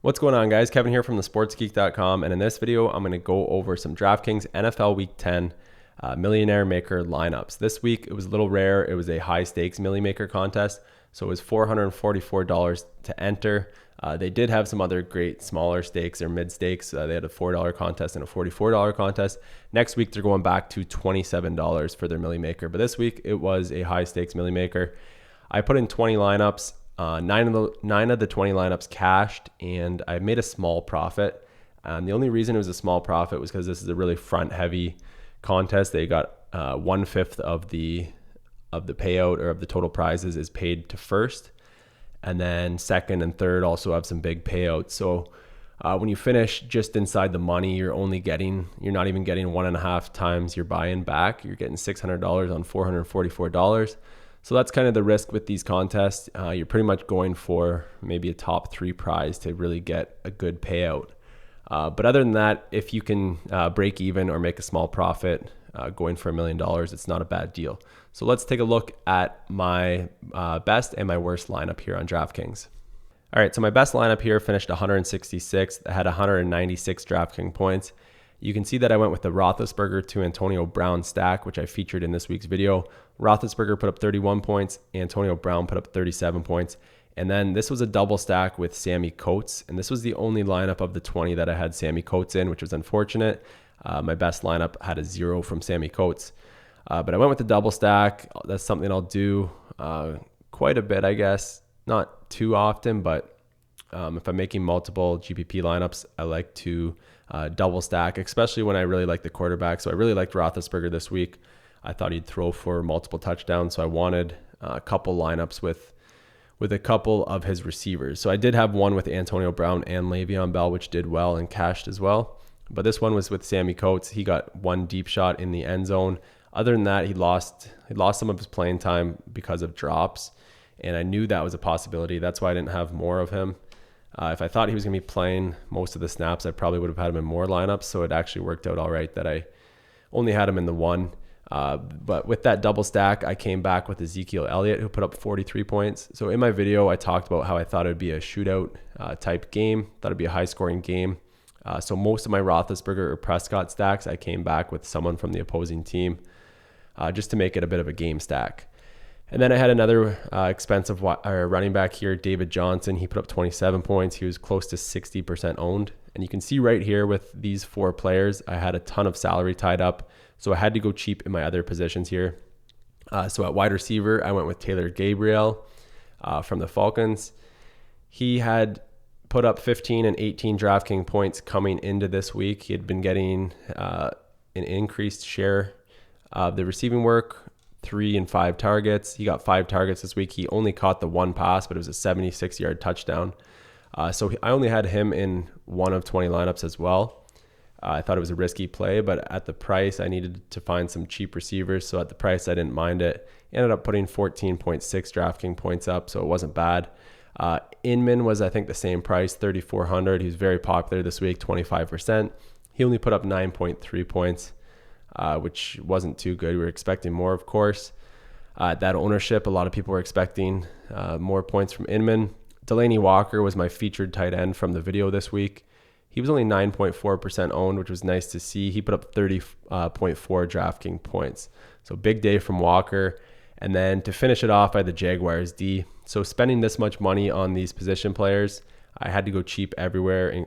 What's going on, guys? Kevin here from thesportsgeek.com, and in this video I'm going to go over some DraftKings NFL Week 10 Millionaire Maker lineups. This week it was a little rare. It was a high stakes Millie Maker contest, so it was $444 to enter. They did have some other great smaller stakes or mid stakes. They had a $4 contest and a $44 contest. Next week they're going back to $27 for their Millie Maker, but this week it was a high stakes Millie Maker. I put in 20 lineups. Nine of the 20 lineups cashed, and I made a small profit. The only reason it was a small profit was because this is a really front heavy contest. They got 1/5 of the payout, or of the total prizes, is paid to first, and then second and third also have some big payouts. So when you finish just inside the money, you're not even getting 1.5 times your buy-in back. You're getting $600 on $444. So that's kind of the risk with these contests. You're pretty much going for maybe a top 3 prize to really get a good payout. But other than that, if you can break even or make a small profit going for $1 million, it's not a bad deal. So let's take a look at my best and my worst lineup here on DraftKings. All right, so my best lineup here finished 166th. I had 196 DraftKings points. You can see that I went with the Roethlisberger to Antonio Brown stack, which I featured in this week's video. Roethlisberger put up 31 points. Antonio Brown put up 37 points. And then this was a double stack with Sammy Coates. And this was the only lineup of the 20 that I had Sammy Coates in, which was unfortunate. My best lineup had a 0 from Sammy Coates. But I went with the double stack. That's something I'll do quite a bit, I guess. Not too often, but if I'm making multiple GPP lineups, I like to double stack, especially when I really like the quarterback. So I really liked Roethlisberger this week. I thought he'd throw for multiple touchdowns. So I wanted a couple lineups with a couple of his receivers. So I did have one with Antonio Brown and Le'Veon Bell, which did well and cashed as well. But this one was with Sammy Coates. He got one deep shot in the end zone. Other than that, he lost some of his playing time because of drops. And I knew that was a possibility. That's why I didn't have more of him. If I thought he was going to be playing most of the snaps, I probably would have had him in more lineups. So it actually worked out all right that I only had him in the one. But with that double stack, I came back with Ezekiel Elliott, who put up 43 points. So in my video, I talked about how I thought it would be a shootout type game, thought it'd be a high scoring game. So most of my Roethlisberger or Prescott stacks, I came back with someone from the opposing team just to make it a bit of a game stack. And then I had another expensive running back here, David Johnson. He put up 27 points. He was close to 60% owned. And you can see right here with these 4 players, I had a ton of salary tied up. So I had to go cheap in my other positions here. So at wide receiver, I went with Taylor Gabriel from the Falcons. He had put up 15 and 18 DraftKings points coming into this week. He had been getting an increased share of the receiving work, 3 and 5 targets. He got 5 targets this week. He only caught the 1 pass, but it was a 76-yard touchdown. So I only had him in one of 20 lineups as well. I thought it was a risky play, but at the price, I needed to find some cheap receivers. So at the price, I didn't mind it. Ended up putting 14.6 DraftKings points up, so it wasn't bad. Inman was, I think, the same price, 3,400. He was very popular this week, 25%. He only put up 9.3 points, which wasn't too good. We were expecting more, of course. That ownership, a lot of people were expecting more points from Inman. Delaney Walker was my featured tight end from the video this week. He was only 9.4% owned, which was nice to see. He put up 30.4 DraftKings points. So big day from Walker. And then to finish it off, I had the Jaguars D. So spending this much money on these position players, I had to go cheap everywhere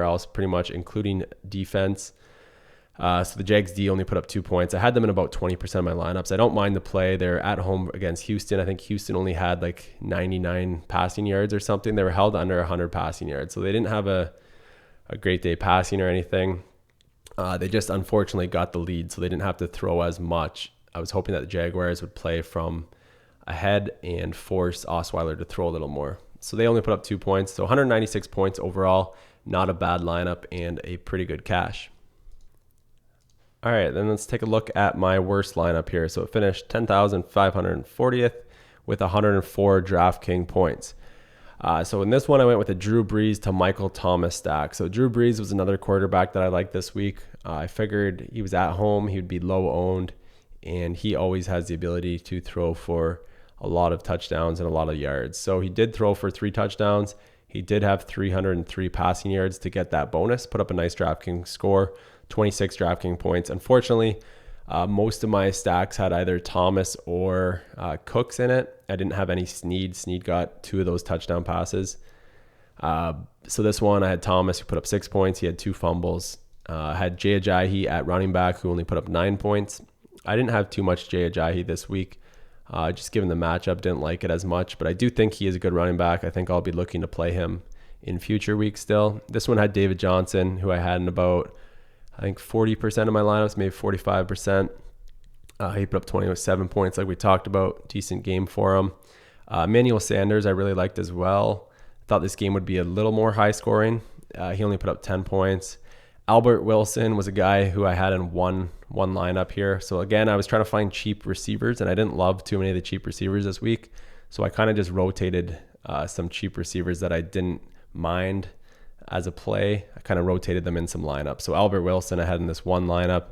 else, pretty much, including defense. So the Jags D only put up 2 points. I had them in about 20% of my lineups. I don't mind the play. They're at home against Houston. I think Houston only had like 99 passing yards or something. They were held under 100 passing yards. So they didn't have a great day passing or anything. They just unfortunately got the lead, so they didn't have to throw as much. I was hoping that the Jaguars would play from ahead and force Osweiler to throw a little more. So they only put up 2 points. So 196 points overall. Not a bad lineup and a pretty good cash. All right, then let's take a look at my worst lineup here. So it finished 10,540th with 104 DraftKings points. So in this one, I went with a Drew Brees to Michael Thomas stack. So Drew Brees was another quarterback that I liked this week. I figured he was at home, he would be low owned, and he always has the ability to throw for a lot of touchdowns and a lot of yards. So he did throw for 3 touchdowns. He did have 303 passing yards to get that bonus, put up a nice DraftKings score, 26 DraftKings points. Unfortunately, most of my stacks had either Thomas or Cooks in it. I didn't have any Snead. Snead got 2 of those touchdown passes. So this one, I had Thomas, who put up 6 points. He had 2 fumbles. I had Jay Ajayi at running back, who only put up 9 points. I didn't have too much Jay Ajayi this week. Just given the matchup, didn't like it as much. But I do think he is a good running back. I think I'll be looking to play him in future weeks still. This one had David Johnson, who I had in about, I think 40% of my lineups, maybe 45%. He put up 27 points like we talked about. Decent game for him. Emmanuel Sanders I really liked as well. Thought this game would be a little more high scoring. He only put up 10 points. Albert Wilson was a guy who I had in one lineup here. So again, I was trying to find cheap receivers, and I didn't love too many of the cheap receivers this week. So I kind of just rotated some cheap receivers that I didn't mind as a play. I kind of rotated them in some lineups. So Albert Wilson I had in this one lineup.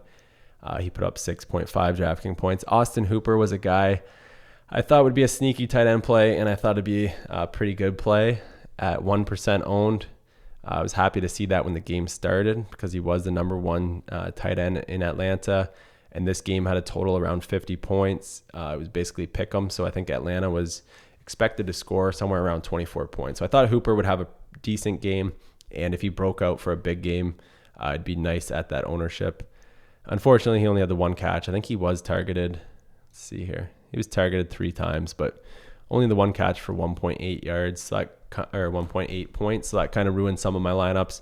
He put up 6.5 DraftKings points. Austin Hooper was a guy I thought would be a sneaky tight end play, and I thought it'd be a pretty good play at 1% owned. I was happy to see that when the game started because he was the number 1 tight end in Atlanta. And this game had a total around 50 points. It was basically pick 'em. So I think Atlanta was expected to score somewhere around 24 points. So I thought Hooper would have a decent game. And if he broke out for a big game, it'd be nice at that ownership. Unfortunately, he only had the 1 catch. I think he was targeted. Let's see here. He was targeted 3 times, but only the 1 catch for 1.8 yards, so or 1.8 points. So that kind of ruined some of my lineups.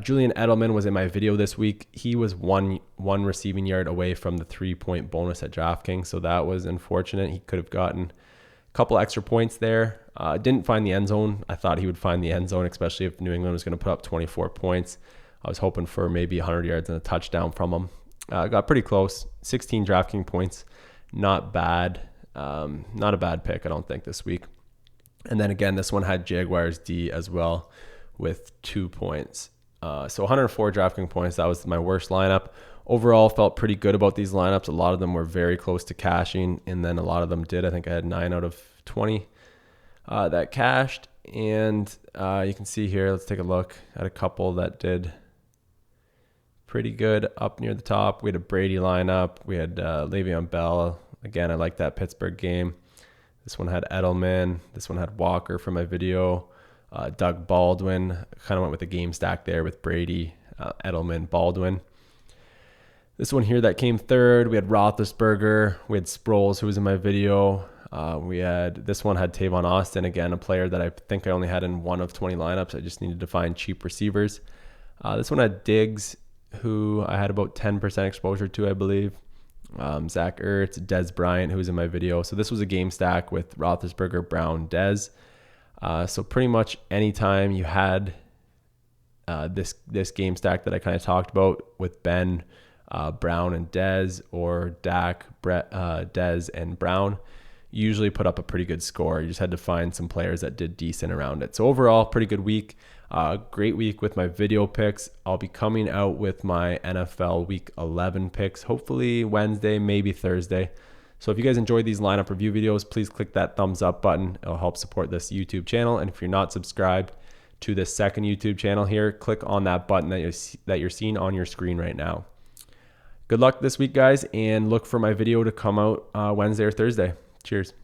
Julian Edelman was in my video this week. He was one receiving yard away from the 3-point bonus at DraftKings, so that was unfortunate. He could have gotten a couple extra points there. Didn't find the end zone. I thought he would find the end zone, especially if New England was going to put up 24 points. I was hoping for maybe 100 yards and a touchdown from him. Got pretty close. 16 DraftKings points. Not bad. Not a bad pick, I don't think, this week. And then again, this one had Jaguars D as well with 2 points. So 104 DraftKings points. That was my worst lineup. Overall, felt pretty good about these lineups. A lot of them were very close to cashing, and then a lot of them did. I think I had 9 out of 20 that cashed. And you can see here, let's take a look at a couple that did pretty good up near the top. We had a Brady lineup. We had Le'Veon Bell. Again, I like that Pittsburgh game. This one had Edelman. This one had Walker from my video. Doug Baldwin. Kind of went with the game stack there with Brady, Edelman, Baldwin. This one here that came third, we had Roethlisberger. We had Sproles, who was in my video. This one had Tavon Austin, again, a player that I think I only had in 1 of 20 lineups. I just needed to find cheap receivers. This one had Diggs, who I had about 10% exposure to, I believe. Zach Ertz, Dez Bryant, who was in my video. So this was a game stack with Roethlisberger, Brown, Dez. So pretty much anytime you had this game stack that I kind of talked about with Ben, Brown, and Dez, or Dak, Dez, and Brown, you usually put up a pretty good score. You just had to find some players that did decent around it. So overall, pretty good week. Great week with my video picks. I'll be coming out with my NFL Week 11 picks, hopefully Wednesday, maybe Thursday. So if you guys enjoyed these lineup review videos, please click that thumbs up button. It'll help support this YouTube channel. And if you're not subscribed to this second YouTube channel here, click on that button that you're seeing on your screen right now. Good luck this week, guys, and look for my video to come out Wednesday or Thursday. Cheers.